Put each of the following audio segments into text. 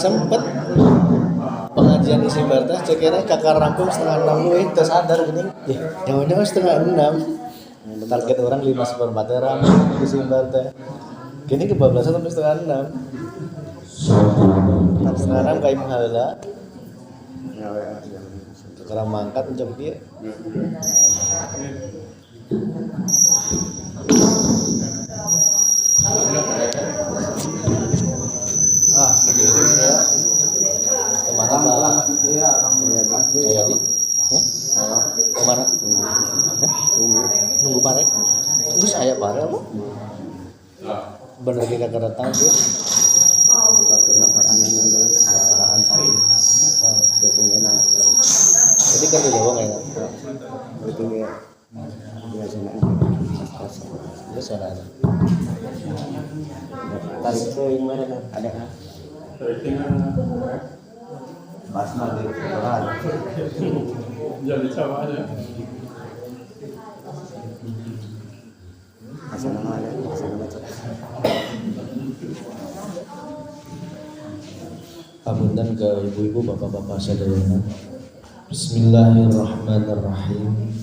Sempet pengajian isi barta cekirnya kakak rangkum 5:30 itu sadar gini ya udah 5:30 target orang 5/4 ramai isi barta gini kebablasan sampai 5:30 sekarang kayak menghala karena mangkat jam dia kemana Pak? Saya di kemana? Nunggu parek? Tunggu saya parek apa? Bener kita kedatang sih. Jadi kan udah jawab nggak? Itu sana ada. Tarik ke yang mana ada kan? Basma di Quran. Jadi sama aja. Asal nama ada, asal nama cek. Apunten ke ibu-ibu, bapak-bapak sadayana. Bismillahirrahmanirrahim.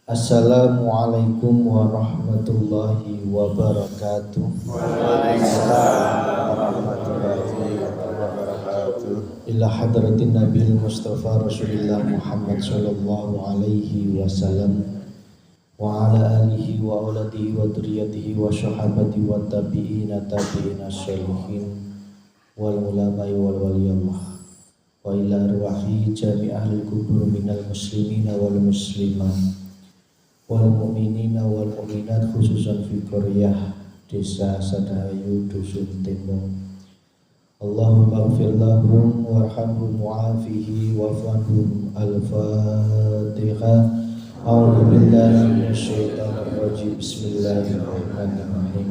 Assalamualaikum warahmatullahi wabarakatuh. Waalaikumsalam warahmatullahi wabarakatuh. Ila hadratin Nabil Mustafa Rasulullah Muhammad sallallahu alaihi wasallam wa ala alihi wa auladihi wa dzurriyyatihi wa syahabati wa tabi'ina sholihin wal ulama'i wal waliyallah wa ila arwahi jami'ahil kubur minal muslimina wal muslimat wal mu'minina wal mu'minat khususan fi qaryah desa Sadahayu dusun Tembong. Allahumma ighfir lahum warhamhum wa'afihi wa'fanhum. Al-Fatihah. A'udzu billahi minasyaitonir rajim. Bismillahirrahmanirrahim.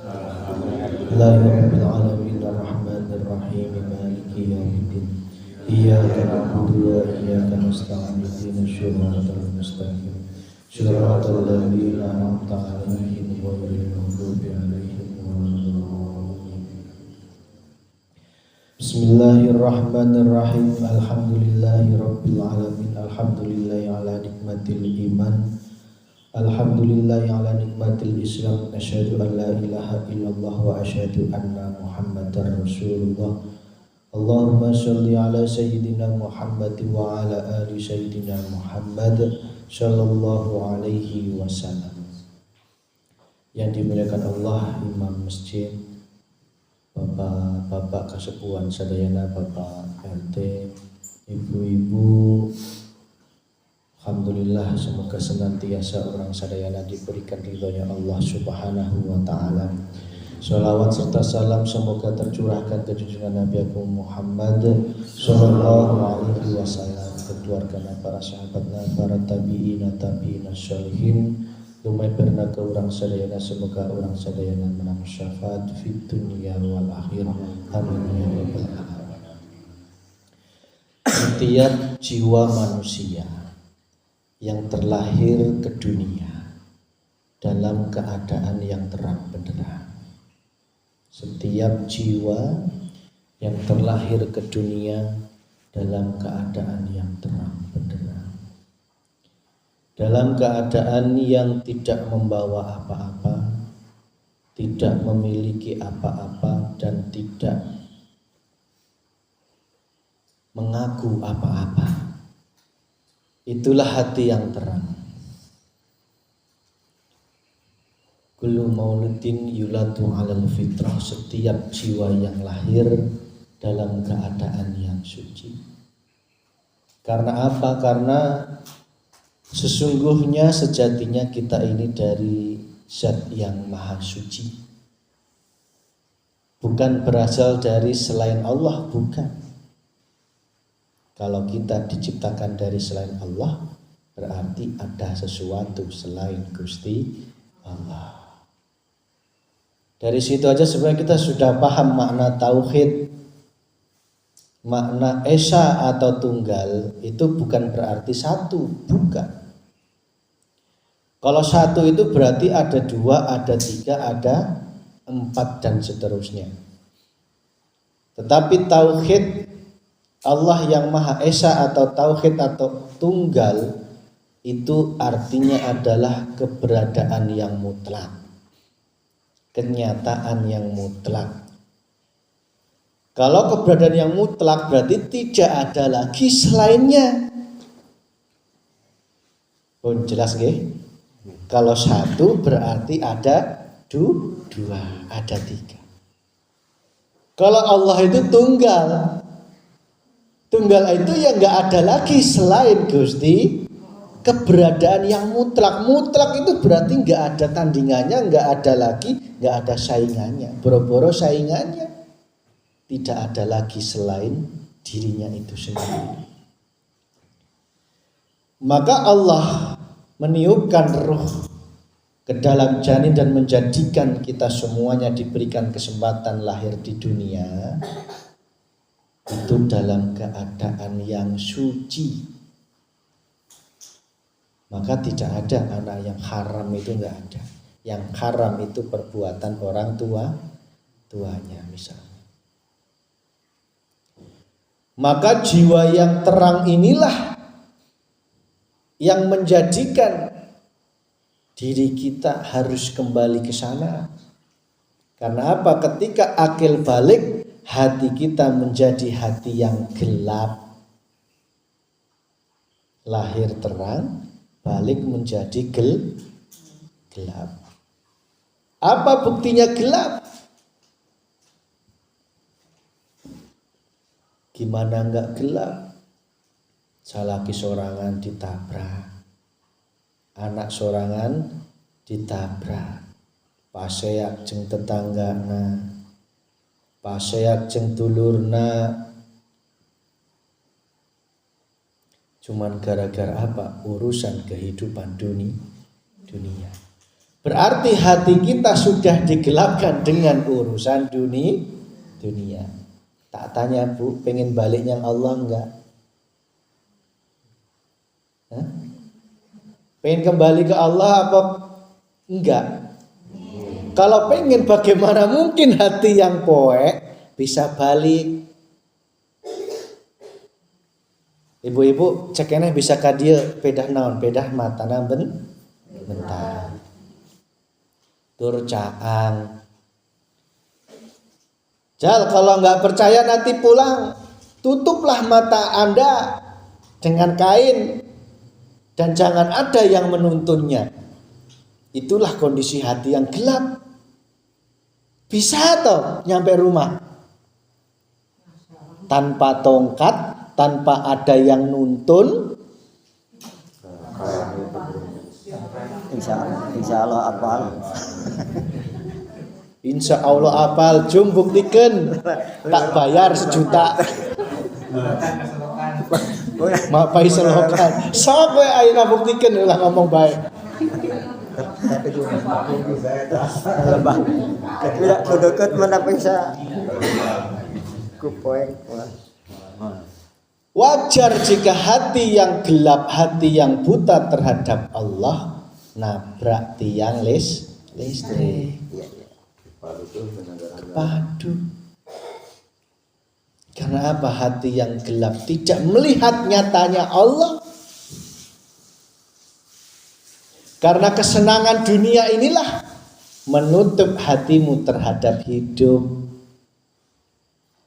Alhamdulillahirabbil alamin arrahmanir rahim maliki yaumiddin. Iyyaka na'budu wa iyyaka nasta'in ihdinas siratal mustaqim. Shiratal ladzina an'amta 'alaihim ghairil maghdubi 'alaihim waladdallin. Bismillahirrahmanirrahim. Alhamdulillahirabbil alamin. Alhamdulillahi 'ala nikmatil iman. Alhamdulillahi 'ala nikmatil Islam. Asyhadu an la ilaha illallah wa asyhadu anna Muhammadar Rasulullah. Allahumma sholli ala sayyidina Muhammad wa ala ali sayyidina Muhammad sallallahu alaihi wasallam. Yang dimuliakan Allah, Imam Masjid, Bapak-bapak kasepuhan sadayana, Bapak RT, Ibu-ibu, alhamdulillah semoga senantiasa orang sadayana diberikan ridhonya Allah Subhanahu wa taala. Sholawat serta salam semoga tercurahkan ke junjungan Nabi Agung Muhammad sallallahu alaihi wasallam, ke keluarga para sahabatnya, para tabi'ina sholihin, lumai pernah ke orang sadayana, semoga orang sadayana menang syafaat fid dunya wal akhirah. Amin ya rabbal alamin. Setiap jiwa manusia yang terlahir ke dunia dalam keadaan yang terang benderang. Setiap jiwa yang terlahir ke dunia dalam keadaan yang terang benderang, dalam keadaan yang tidak membawa apa-apa, tidak memiliki apa-apa, dan tidak mengaku apa-apa. Itulah hati yang terang. Kullu mauludin yuladu 'alal fitrah. Setiap jiwa yang lahir dalam keadaan yang suci. Karena apa? Karena sesungguhnya sejatinya kita ini dari Zat yang maha suci. Bukan berasal dari selain Allah, bukan. Kalau kita diciptakan dari selain Allah, berarti ada sesuatu selain Gusti Allah. Dari situ aja sebenarnya kita sudah paham makna tauhid. makna esa atau tunggal itu bukan berarti satu, bukan. Kalau satu itu berarti ada dua, ada tiga, ada empat dan seterusnya. Tetapi tauhid Allah yang Maha Esa atau tauhid atau tunggal itu artinya adalah keberadaan yang mutlak, kenyataan yang mutlak. Kalau keberadaan yang mutlak berarti tidak ada lagi selainnya. Oh, jelas nggih? Kalau satu berarti ada dua, ada tiga. Kalau Allah itu tunggal, tunggal itu ya nggak ada lagi selain Gusti, keberadaan yang mutlak. Mutlak itu berarti nggak ada tandingannya, nggak ada lagi, nggak ada saingannya. Boro-boro saingannya. Tidak ada lagi selain dirinya itu sendiri. Maka Allah meniupkan ruh ke dalam janin dan menjadikan kita semuanya diberikan kesempatan lahir di dunia itu dalam keadaan yang suci. Maka tidak ada anak yang haram, itu enggak ada. Yang haram itu perbuatan orang tuanya misalnya. Maka jiwa yang terang inilah yang menjadikan diri kita harus kembali ke sana. Karena apa? Ketika akil balik, hati kita menjadi hati yang gelap. Lahir terang, balik menjadi gelap. Apa buktinya gelap? Gimana enggak gelap? Salaki sorangan ditabrak, anak sorangan ditabrak, paseyak jeng tetanggana, paseyak jeng dulurna. Cuman gara-gara apa? Urusan kehidupan dunia. Berarti hati kita sudah digelapkan dengan urusan dunia. Tak tanya Bu, pengen balik yang Allah enggak? Hah? Pengen kembali ke Allah apa enggak? Kalau pengen, bagaimana mungkin hati yang poek bisa balik? Ibu-ibu cekeneh bisa kadieu pedah naon? Pedah mata bentar. Tur caang. Jal, kalau nggak percaya nanti pulang, tutuplah mata Anda dengan kain dan jangan ada yang menuntunnya. Itulah kondisi hati yang gelap. Bisa toh nyampe rumah tanpa tongkat, tanpa ada yang nuntun. Insya Allah apal. Insya Allah apal, jum buktikan, tak bayar 1 juta. Mapai selokan. Sok we ayeuna buktikan ulah ngomong baik. Tidak deket mana bisa. Kupoeng. Wajar jika hati yang gelap, hati yang buta terhadap Allah nabrak tiang listrik. Kepadu. Karena apa? Hati yang gelap tidak melihat nyatanya Allah. Karena kesenangan dunia inilah menutup hatimu terhadap hidup.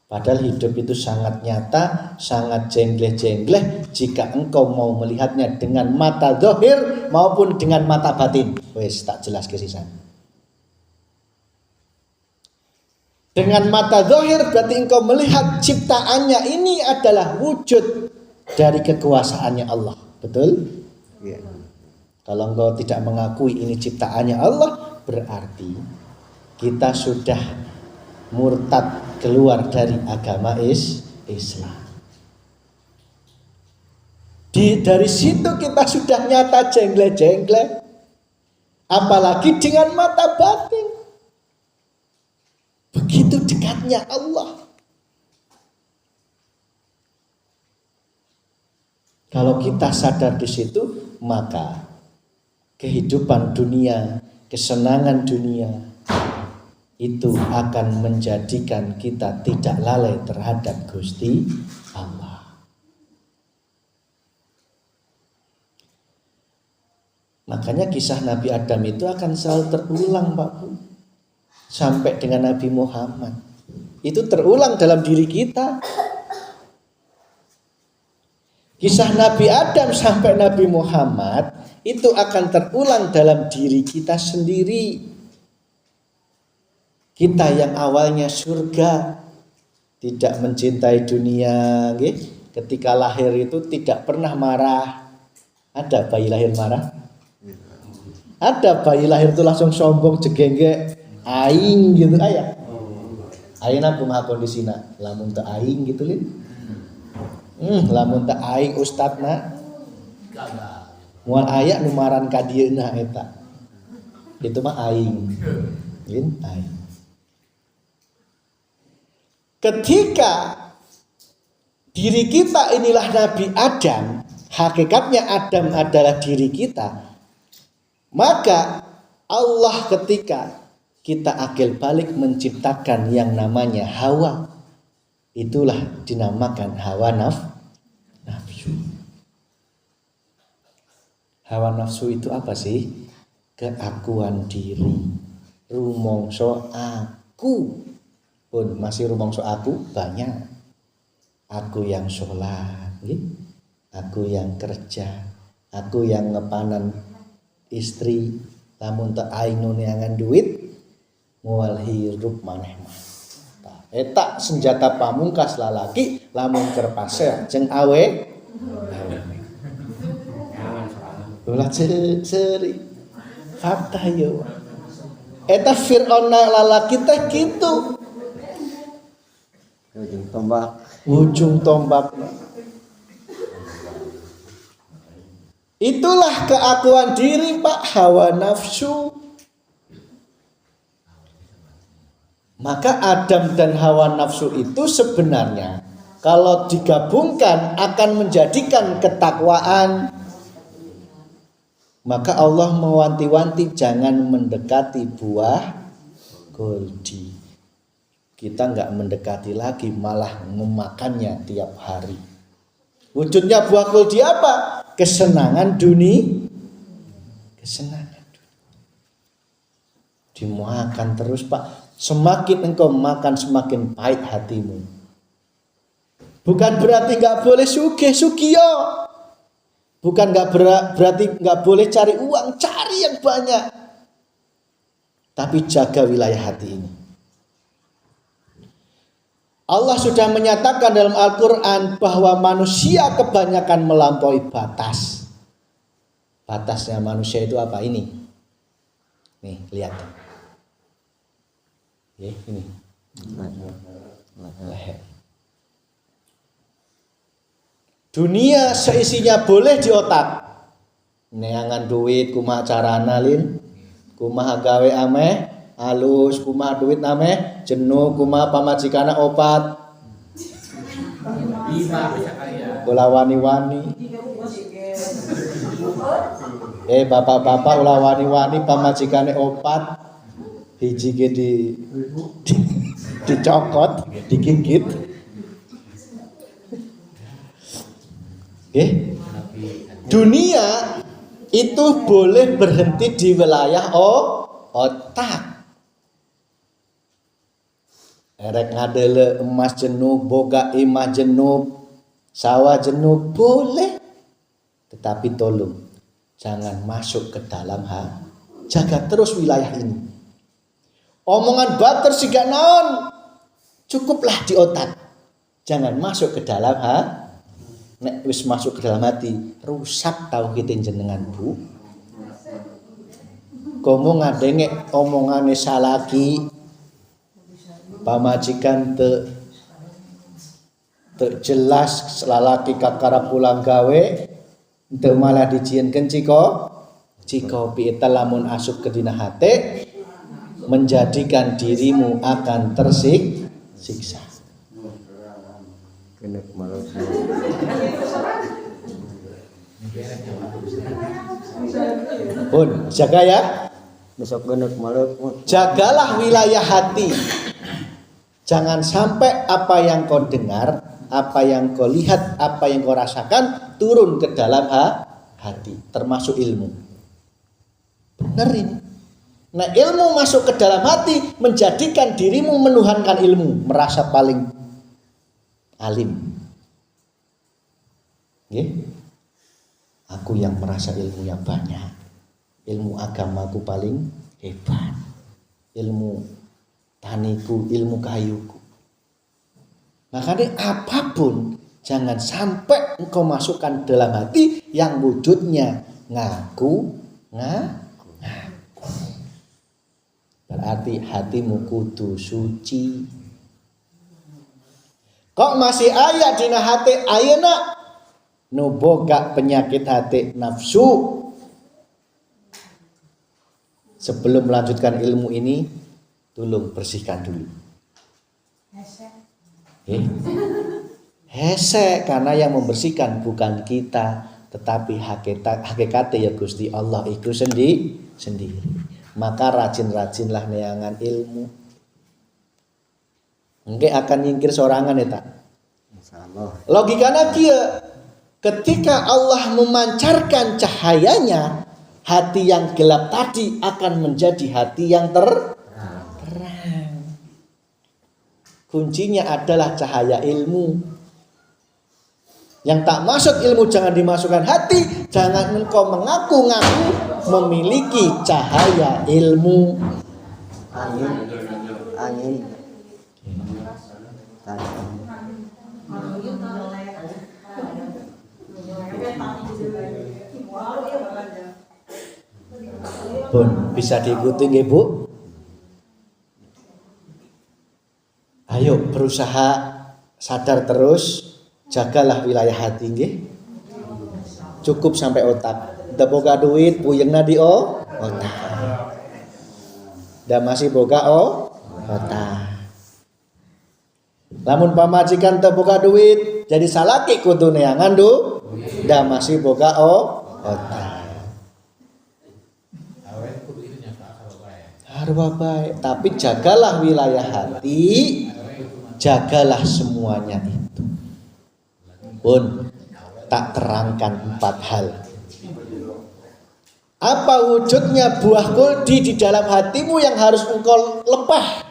Padahal hidup itu sangat nyata, sangat jengleh-jengleh jika engkau mau melihatnya dengan mata zahir maupun dengan mata batin. Wes tak jelas kesisan. Dengan mata zahir berarti engkau melihat ciptaannya ini adalah wujud dari kekuasaannya Allah. Betul? Iya. Kalau engkau tidak mengakui ini ciptaannya Allah, berarti kita sudah murtad, keluar dari agama Islam. Dari situ kita sudah nyata jengleh-jengleh. Apalagi dengan mata batin. Begitu dekatnya Allah. Kalau kita sadar di situ, maka kehidupan dunia, kesenangan dunia itu akan menjadikan kita tidak lalai terhadap Gusti Allah. Makanya kisah Nabi Adam itu akan selalu terulang, Pak Bu. Sampai dengan Nabi Muhammad. Itu terulang dalam diri kita. Kisah Nabi Adam sampai Nabi Muhammad itu akan terulang dalam diri kita sendiri. Kita yang awalnya surga, tidak mencintai dunia, ketika lahir itu tidak pernah marah. Ada bayi lahir marah? Ada bayi lahir itu langsung sombong, jegenge, aing gitu ayah. Aing aku mah kondisina, lamun teu aing gitu lin. Lamun teu aing ustadna. Moal aya nu maran ka dieuna eta. Itu mah aing. Lin aing. Ketika diri kita inilah Nabi Adam, hakikatnya Adam adalah diri kita, maka Allah ketika kita akil balik menciptakan yang namanya Hawa, itulah dinamakan hawa nafsu. Hawa nafsu itu apa sih? Keakuan diri, rumongso aku. Pun masih rumongso aku banyak. Aku yang sholat, aku yang kerja, aku yang ngepanan istri, lamun teu aing nu neangan duit moal hirup maneh mah. Eta senjata pamungkas lalaki lamun keur pasea jeung awe. Ulah ceri. Fakta yeuh. Eta Fir'aun lalaki teh kitu. Ujung tombak. Itulah keakuan diri, Pak, hawa nafsu. Maka Adam dan hawa nafsu itu sebenarnya kalau digabungkan akan menjadikan ketakwaan. Maka Allah mewanti-wanti jangan mendekati buah goldi. Kita enggak mendekati lagi, malah memakannya tiap hari. Wujudnya buah goldi apa? Kesenangan dunia. Kesenangan dunia. Dimakan terus, Pak. Semakin engkau makan semakin pahit hatimu. Bukan berarti enggak boleh sugih-sugih. Bukan berarti enggak boleh cari uang, cari yang banyak. Tapi jaga wilayah hati ini. Allah sudah menyatakan dalam Al-Quran bahwa manusia kebanyakan melampaui batas. Batasnya manusia itu apa? Ini. Nih, lihat. Ini. Leher. Dunia seisinya boleh di otak. Neangan duit kumaha carana lin, kumaha gawe ameh, halus kumaha duit ameh, jenuh kumaha pamajikana opat. Ulah wani-wani. Bapak-bapak ulah wani-wani pamajikane opat. Hiji ge dicokot, digigit. Dunia itu boleh berhenti di wilayah otak. Erek ngadele emas jenuh, boga imah jenuh, sawah jenuh boleh. Tetapi tolong jangan masuk ke dalam jaga terus wilayah ini. Omongan bater siga naon, cukuplah di otak. Jangan masuk ke dalam nek wis masuk ke dalam hati, rusak tauhid jenengan, Bu. Komo ngadenge omongane salaki, pamajikan teu jelas lalaki kakara pulang gawe, teu malah dijieunkeun cikopi eta lamun asup ke dina hate menjadikan dirimu akan tersiksa. Pun jaga ya. Besok genut maluk. Jagalah wilayah hati. Jangan sampai apa yang kau dengar, apa yang kau lihat, apa yang kau rasakan turun ke dalam hati, termasuk ilmu. Benar ini. Nah, ilmu masuk ke dalam hati menjadikan dirimu menuhankan ilmu, merasa paling alim. Aku yang merasa ilmu yang banyak, ilmu agamaku paling hebat, ilmu taniku, ilmu kayuku. Makanya apapun jangan sampai engkau masukkan dalam hati yang wujudnya ngaku. Berarti hatimu kudu suci. Kok masih aya dina hati ayeuna nu boga penyakit hati nafsu. Sebelum melanjutkan ilmu ini, tolong bersihkan dulu. Hese, karena yang membersihkan bukan kita, tetapi hakikatnya ya Gusti Allah itu sendiri. Maka rajin-rajinlah neangan ilmu. Engke akan nyingkir sorangan eta. Insyaallah. Logikana kieu, ketika Allah memancarkan cahayanya, hati yang gelap tadi akan menjadi hati yang terang. Kuncinya adalah cahaya ilmu. Yang tak masuk ilmu jangan dimasukkan hati. Jangan engkau mengaku-ngaku memiliki cahaya ilmu. Angin. Pun bisa diikuti nggih Bu? Ayo berusaha sadar terus, jagalah wilayah hati nggih. Cukup sampai otak. Da boga duit puyengna di otak. Da masih boga otak. Lamun pamajikan teu boga duit, jadi salaki kudu neangan da masih boga otak. Harwa baik, tapi jagalah wilayah hati, jagalah semuanya itu. Pun tak terangkan 4 hal. Apa wujudnya buah kuldi di dalam hatimu yang harus engkau lepah?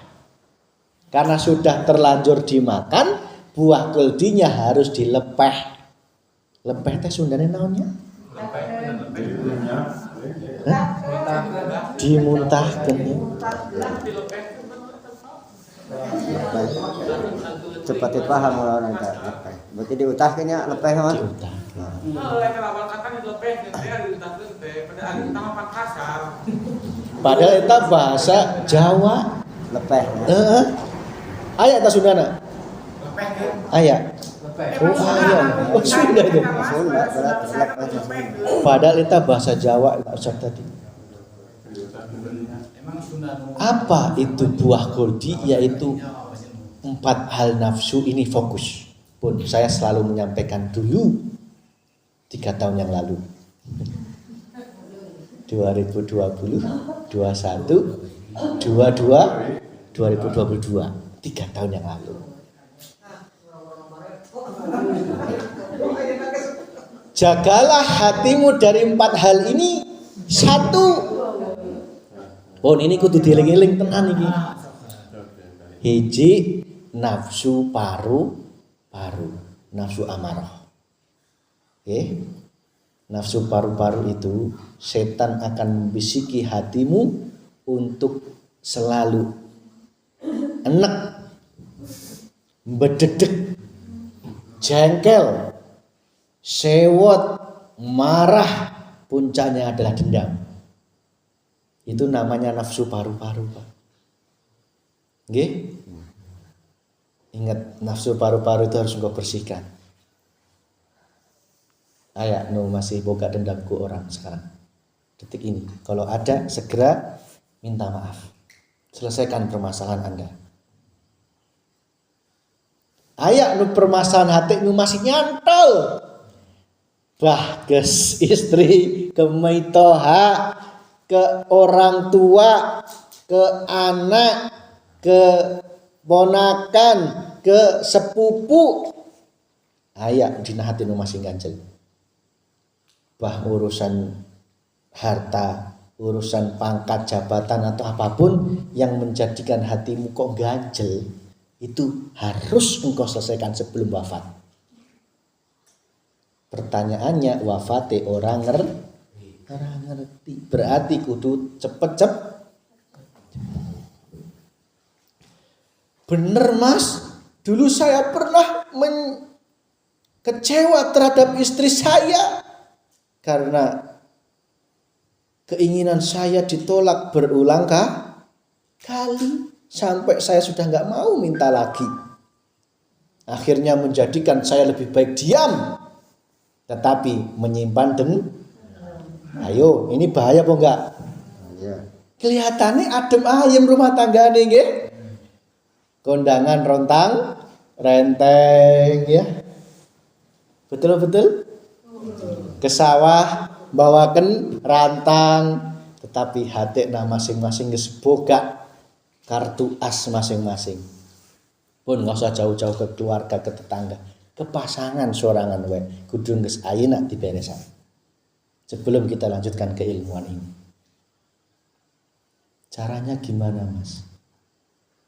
Karena sudah terlanjur dimakan, buah kuldinya harus dilepeh. Lepeh teh Sundane naonnya? Dimuntahkan. Cepat dipaham orang itu. Berarti diutahkeun nya lepeh mah. Padahal itu bahasa Jawa. Lepeh. Aya ta Sundana? Aya. Oh aya. Oh Sunda itu. Sunda berarti lepeh. Padahal itu bahasa Jawa Ustaz tadi. Apa itu buah kuldi? Yaitu 4 hal nafsu ini fokus. Pun saya selalu menyampaikan dulu 3 tahun yang lalu. 2020, 21, 22, 2022. 3 tahun yang lalu. Jagalah hatimu dari 4 hal ini. 1. Pun ini kudu dieling-eling tenan iki. Hiji nafsu paru, nafsu amarah. Nafsu paru-paru itu setan akan membisiki hatimu untuk selalu enek, bededek, jengkel, sewot, marah, puncaknya adalah dendam. Itu namanya nafsu paru-paru, Pak. Nggih? Ingat, nafsu paru-paru itu harus engkau bersihkan. Ayak nu masih boga dendam ku orang sekarang. Detik ini, kalau ada segera minta maaf. Selesaikan permasalahan Anda. Ayak nu permasalahan hati nu masih nyantol. bah ke istri, ke maitoha, ke orang tua, ke anak, ke ponakan, ke sepupu. Ayak dina hati nu masing ganjel. Bah urusan harta, urusan pangkat jabatan atau apapun yang menjadikan hatimu kok ganjel, itu harus engkau selesaikan sebelum wafat. Pertanyaannya, wafate orang ngerti. Berarti kudu cepet. Bener mas, dulu saya pernah kecewa terhadap istri saya karena keinginan saya ditolak berulang kali sampai saya sudah nggak mau minta lagi. Akhirnya menjadikan saya lebih baik diam, tetapi menyimpan Ayo, ini bahaya apa enggak? Kelihatannya adem ayem rumah tangga nih, nggih. Kondangan rontang, renteng ya. Betul. Ke sawah bawakan rantang, tetapi hati masing-masing geus boga kartu as masing-masing. Pun nggak usah jauh-jauh ke keluarga, ke tetangga, ke pasangan sorangan we kudu geus ayeuna diberesan. Sebelum kita lanjutkan keilmuan ini. Caranya gimana, Mas?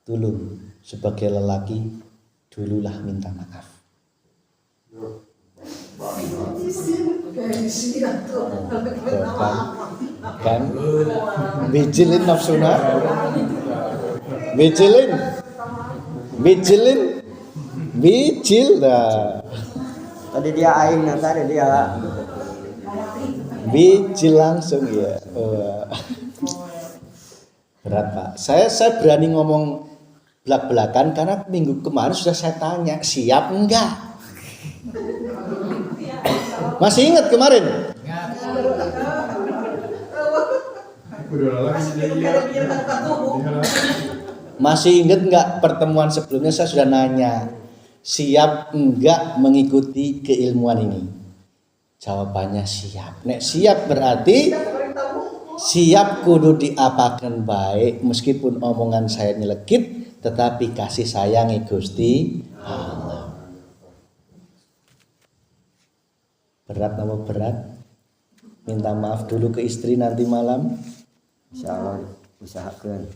Dulu sebagai lelaki dululah minta maaf. Kan bijilin nafsuna, bijil dah. Tadi dia aing, tadi dia bijil langsung ya. Berat Pak. Saya berani ngomong belak-belakan karena minggu kemarin sudah saya tanya siap enggak. Masih ingat kemarin? Masih ingat enggak pertemuan sebelumnya saya sudah nanya siap enggak mengikuti keilmuan ini? Jawabannya siap. Nek siap berarti siap kudu diapakan baik meskipun omongan saya nyelekit tetapi kasih sayang Gusti Allah. Berat apa berat? Minta maaf dulu ke istri nanti malam. Insyaallah usahakeun.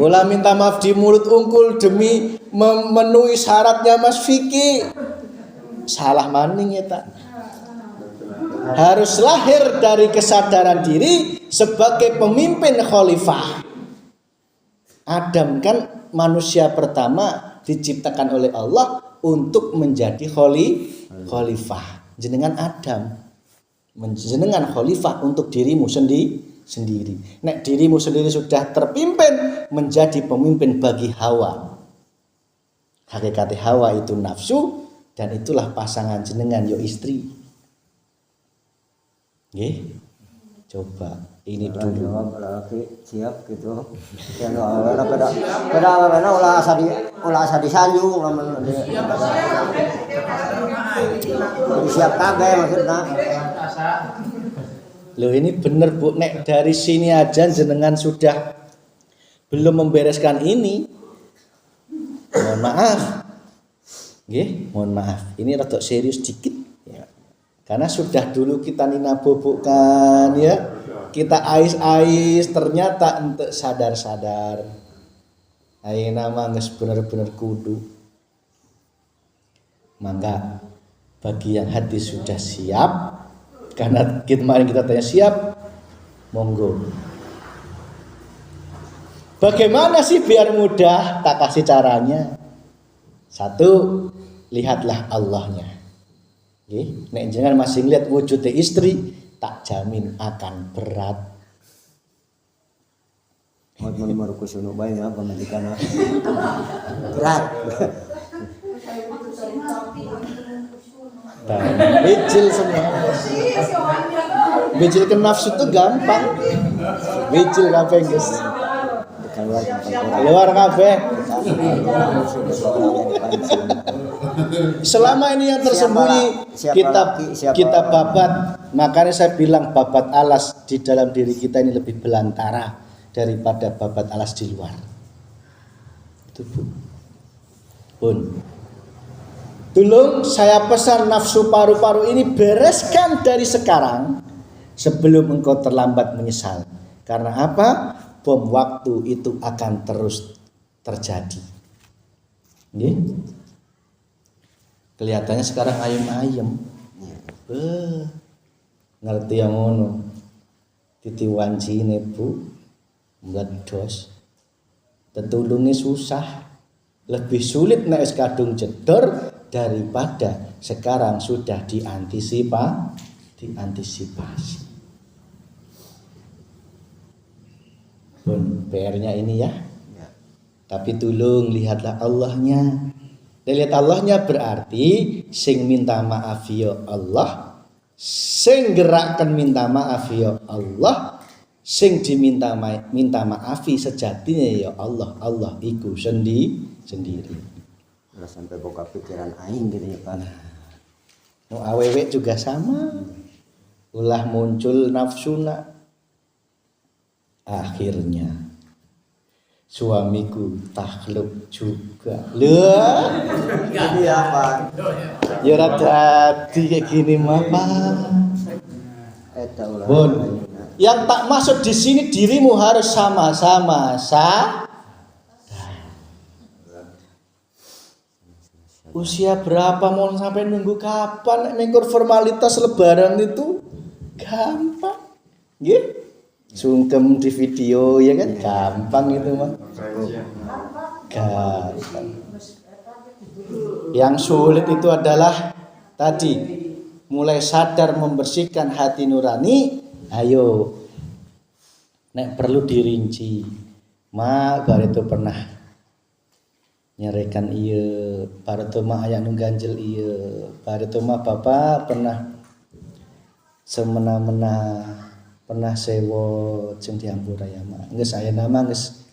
Ulah minta maaf di mulut ungkul demi memenuhi syaratnya Mas Vicky. Salah maning ya tak. Harus lahir dari kesadaran diri sebagai pemimpin khalifah. Adam kan manusia pertama diciptakan oleh Allah untuk menjadi khalifah. Jenengan Adam, jenengan khalifah untuk dirimu sendiri. Nek dirimu sendiri sudah terpimpin menjadi pemimpin bagi Hawa. Hakikat Hawa itu nafsu dan itulah pasangan jenengan yo istri. Nggih. Coba ini dulu. Laki siap gitu. Ya pada ulah asa disanjung lamun siap kabeh maksudna. Loh ini bener Bu, nek dari sini aja jenengan sudah belum membereskan ini. Mohon maaf. Nggih, mohon maaf. Ini rada serius dikit ya. Karena sudah dulu kita nina bobokkan ya. Kita ais-ais ternyata ente sadar-sadar. Ayeuna mah geus bener-bener kudu. Mangga bagi yang hati sudah siap karena kemarin kita tanya siap, monggo. Bagaimana sih biar mudah? Tak kasih caranya. Satu, lihatlah Allahnya. Nek jangan masih lihat wujud istri, tak jamin akan berat. Mun marukusunu bae ya pemandikana. Berat. Bijil semua. Bijil ke nafsu itu gampang. Bijil kabeh guys. Keluar kabeh. Selama ini yang tersembunyi kita babat. Makanya saya bilang babat alas di dalam diri kita ini lebih belantara daripada babat alas di luar. Itu Bun. Tolong saya pesan nafsu paru-paru ini bereskan dari sekarang sebelum engkau terlambat menyesal. Karena apa? Bom waktu itu akan terus terjadi. Nggih. Kelihatannya sekarang ayem-ayem. Ngerti yang ngono. Titiwancine Bu meledos. Tetulunge susah. Lebih sulit nek wis kadung jedor daripada sekarang sudah diantisipasi. Pun PR-nya ini ya. Tapi tolong lihatlah Allahnya. Lihat Allahnya berarti sing minta maaf ya Allah, sing gerakkan minta maaf ya Allah, sing diminta minta maafi sejatinya ya Allah. Allah iku sendiri. Udah sampai buka pikiran aing gitu ya Pak. Mau awewe juga sama. Ulah muncul nafsuna. Akhirnya suamiku takluk juga. Lah, jadi apa? ya rada kayak gini mah Pak. Bon. Yang tak masuk di sini dirimu harus sama-sama usia berapa mau sampai nunggu kapan mengukur formalitas lebaran itu gampang. Nggih. Sungkem di video ya kan gampang itu mah. Gampang. Yang sulit itu adalah tadi mulai sadar membersihkan hati nurani. Ayo nek perlu dirinci. Bar itu pernah nyerekan iya, bar itu mah aya nu ganjel iya, bar itu mah bapak pernah semena-mena pernah sewo jeung diampura ya mah. Geus aya nama geus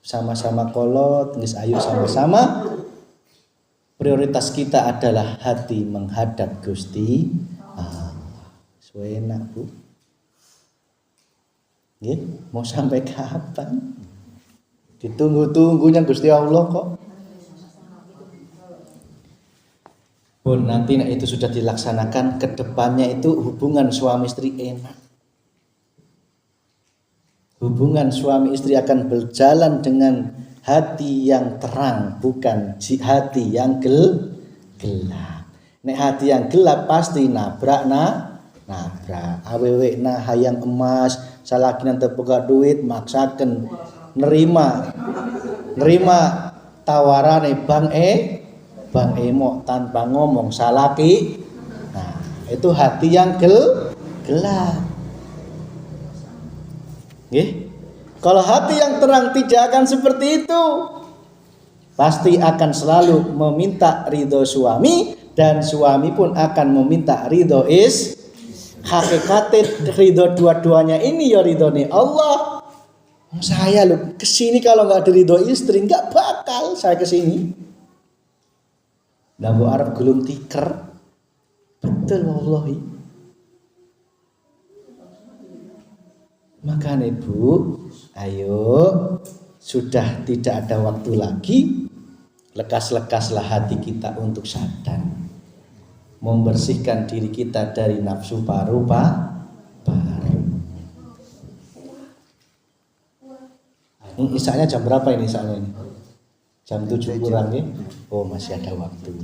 sama-sama kolot, geus ayo sama-sama. Prioritas kita adalah hati menghadap Gusti Allah. Suena Bu. Nggih, mau sampai kapan? Ditunggu-tunggunya Gusti Allah kok. Pun nanti itu sudah dilaksanakan, kedepannya itu hubungan suami istri enak. Hubungan suami istri akan berjalan dengan hati yang terang, bukan hati yang gelap. Nek hati yang gelap pasti nabrak. Awewe hayang emas, salakinan terbuka duit, maksaken nerima tawarane Bang Emo tanpa ngomong salaki. Nah, itu hati yang gelap. Nggih. Kalau hati yang terang tidak akan seperti itu. Pasti akan selalu meminta ridho suami dan suami pun akan meminta ridho hakikatnya ridho dua-duanya ini ya ridhone Allah. Saya loh kesini kalau nggak ada ridho istri nggak bakal saya kesini. Dambu Arab gulung tiker. Betul wallahi. Makanya Bu, ayo sudah tidak ada waktu lagi. Lekas-lekaslah hati kita untuk sadar. Membersihkan diri kita dari nafsu paru. Ini isanya jam berapa ini isanya ini? Jam 7 kurang ya? Oh masih ada waktu.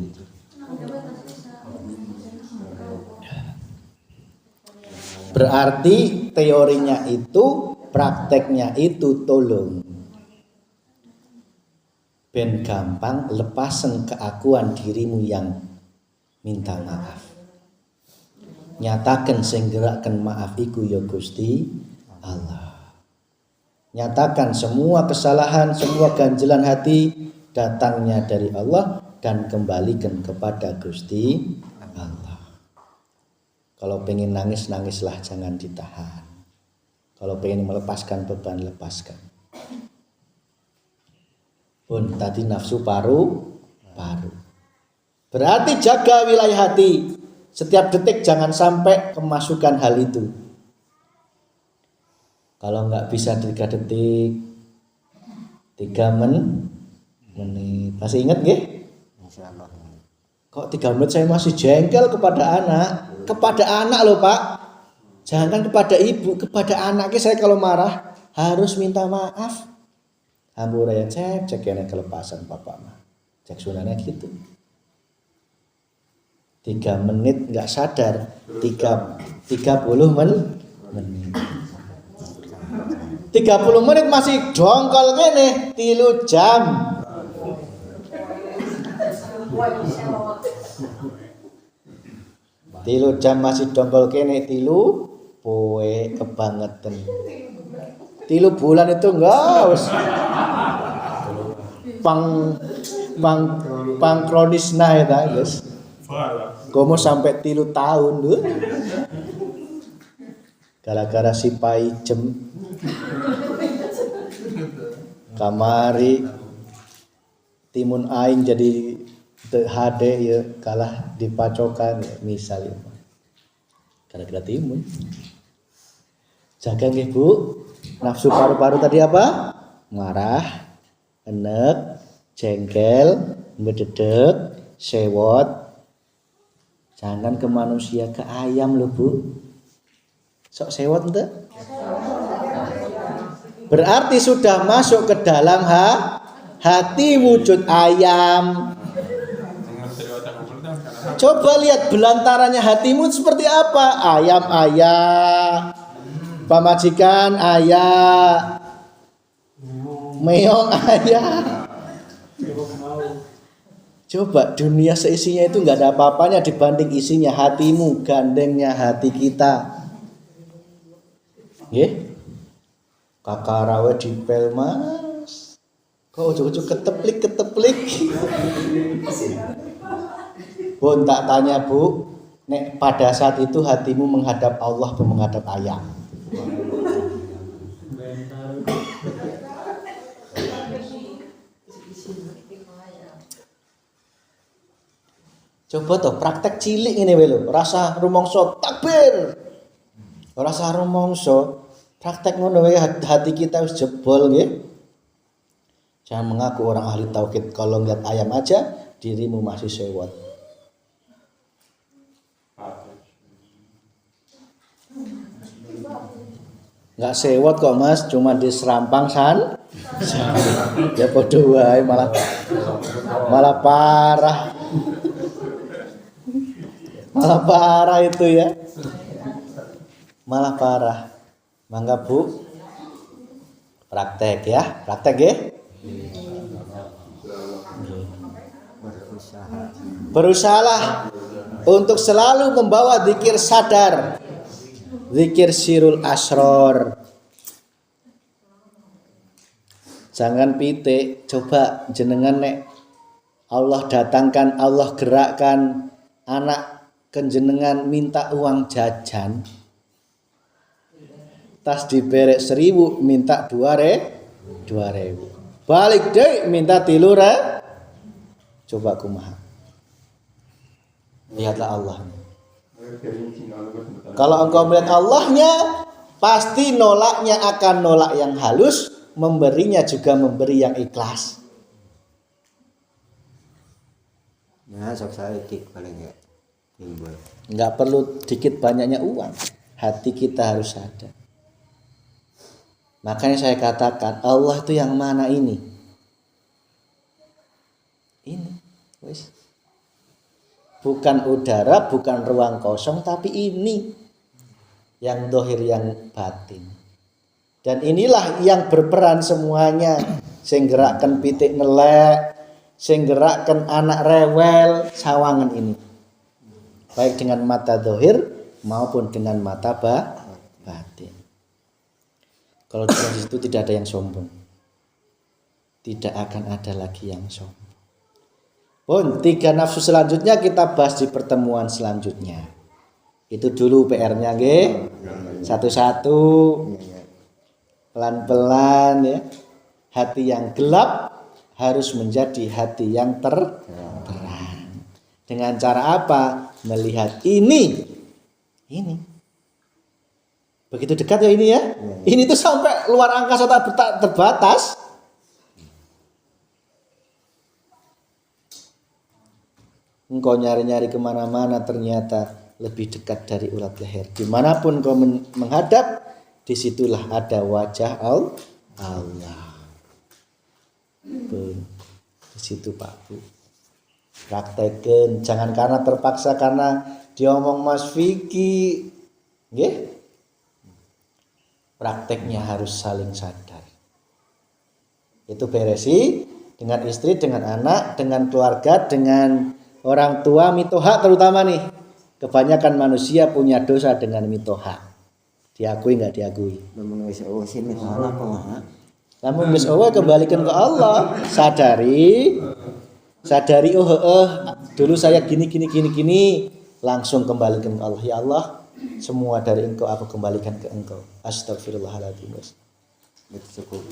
Berarti teorinya itu, prakteknya itu tolong. Ben gampang lepasen keakuan dirimu yang minta maaf. Nyatakan sing gerakkan maaf iku ya Gusti Allah. Nyatakan semua kesalahan, semua ganjelan hati datangnya dari Allah dan kembalikan kepada Gusti Allah. Kalau pengen nangis, nangislah, jangan ditahan. Kalau pengen melepaskan beban, lepaskan. Pun tadi nafsu paru. Berarti jaga wilayah hati. Setiap detik jangan sampai kemasukan hal itu. Kalau nggak bisa 3 detik, 3 menit. Masih ingat nggih? Insyaallah. Kok 3 menit saya masih jengkel kepada anak? Kepada anak loh Pak. Jangan kepada ibu, kepada anaknya saya kalau marah harus minta maaf. Hampura ya cek ini kelepasan papa mah. Cek sunahnya gitu. 3 menit nggak sadar, 30 menit. 30 menit masih dongkol kene 3 jam. Tilu jam masih dongkol kene 3 poe kebangetan. 3 bulan itu enggak wis pang kronis nae ta guys. Komo sampai 3 tahun lho. Gara-gara si Paijem kamari timun aing jadi HD ya kalah dipacokan ya, misal ya. Gara-gara timun. Jaga nggih Bu. Nafsu paru-paru tadi apa? Marah, enek, jengkel, mededek, sewot. Jangan ke manusia, ke ayam loh Bu. Sok sewot ente? Berarti sudah masuk ke dalam hati wujud ayam. Coba lihat belantarannya hatimu seperti apa? Ayam ayah, pamajikan ayah, meong ayah. Coba dunia seisinya itu nggak ada apa-apanya dibanding isinya hatimu, gandengnya hati kita. Nggih. Kakak rawe dipel Mas. Kok ujug-ujug keteplik. Bu, tak tanya Bu, nek pada saat itu hatimu menghadap Allah atau menghadap ayam? Coba toh praktek cilik ini lho, rasa rumangsa takbir. Rasa rumangsa praktek ngono wae hati kita wis jebol nggih. Jangan mengaku orang ahli tauhid kalau lihat ayam aja dirimu masih sewot. Enggak sewot kok Mas, cuma diserampang san. Ya padha wae malah parah. Malah parah itu ya. Malah parah. Mangga Bu. Praktek ya, praktek ya. Berusahalah untuk selalu membawa zikir sadar. Zikir sirul asror. Jangan pitik, coba jenengan nek Allah datangkan, Allah gerakkan anak kenjenengan minta uang jajan. Tas diberek 1.000 minta 2.000. Balik deh minta 3.000. Coba kumaha. Lihatlah Allah. Kalau engkau melihat Allahnya, pasti nolaknya akan nolak yang halus, memberinya juga memberi yang ikhlas. Nah, sok saya tik paling ya. Enggak perlu dikit banyaknya uang. Hati kita harus ada. Makanya saya katakan Allah itu yang mana ini? Ini, wis. Bukan udara, bukan ruang kosong, tapi ini yang dohir, yang batin. Dan inilah yang berperan semuanya. Sing gerakkan pitik nelek, sing gerakkan anak rewel, sawangan ini. Baik dengan mata dohir maupun dengan mata batin. Kalau di situ tidak ada yang sombong, tidak akan ada lagi yang sombong. Pun 3 nafsu selanjutnya kita bahas di pertemuan selanjutnya. Itu dulu PR-nya nggih. Satu-satu, pelan-pelan ya. Hati yang gelap harus menjadi hati yang terang. Dengan cara apa? Melihat ini. Begitu dekat ya ini ya. Ini tuh sampai luar angkasa tak terbatas. Engkau nyari-nyari kemana-mana ternyata lebih dekat dari urat leher. Dimanapun kau menghadap, disitulah ada wajah Allah. Di situ Pak Bu. Praktekin, jangan karena terpaksa karena diomong Mas Vicky. Nggih. Prakteknya harus saling sadar. Itu beresi dengan istri, dengan anak, dengan keluarga, dengan orang tua, mitoha terutama nih. Kebanyakan manusia punya dosa dengan mitoha. Diakui nggak diakui? Namun wis sini salah kok mana? Namun wis kembalikan ke Allah. Sadari dulu saya gini, langsung kembalikan ke Allah. Ya Allah, semua dari Engkau aku kembalikan ke Engkau. Astagfirullahaladzim. Cukup.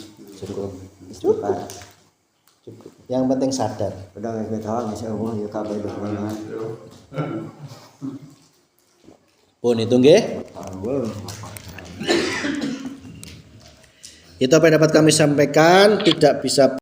Yang penting sadar. Udah nggak tahu insyaallah ya kabeh mana. Pun itu nggih. Itu apa yang dapat kami sampaikan, tidak bisa